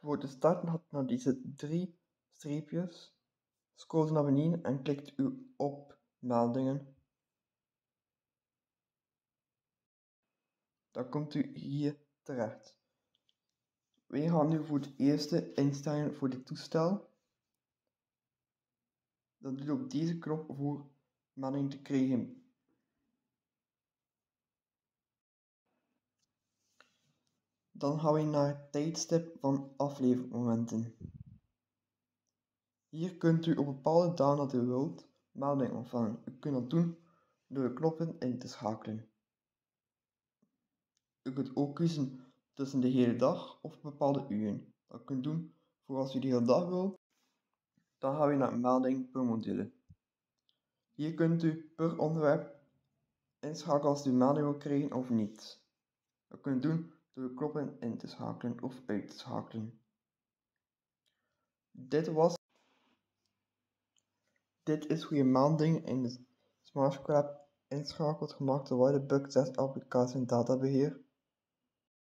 Voor te starten gaat u naar deze 3 streepjes, scrolt naar beneden en klikt u op meldingen. Dan komt u hier terecht. Wij gaan nu voor het eerste instellen voor dit toestel. Dat doet op deze knop voor melding te krijgen. Dan gaan we naar het tijdstip van aflevermomenten. Hier kunt u op bepaalde dagen dat u wilt melding ontvangen. U kunt dat doen door de knoppen in te schakelen. U kunt ook kiezen tussen de hele dag of bepaalde uren. Dat kunt u doen voor als u de hele dag wilt. Dan gaan we naar melding per module. Hier kunt u per onderwerp inschakelen als u melding wil krijgen of niet. Dat kunt u doen door de knoppen in te schakelen of uit te schakelen. Dit is hoe je meldingen in de Smart Square app inschakelt, gemaakt door Whitebug 6 applicatie en databeheer.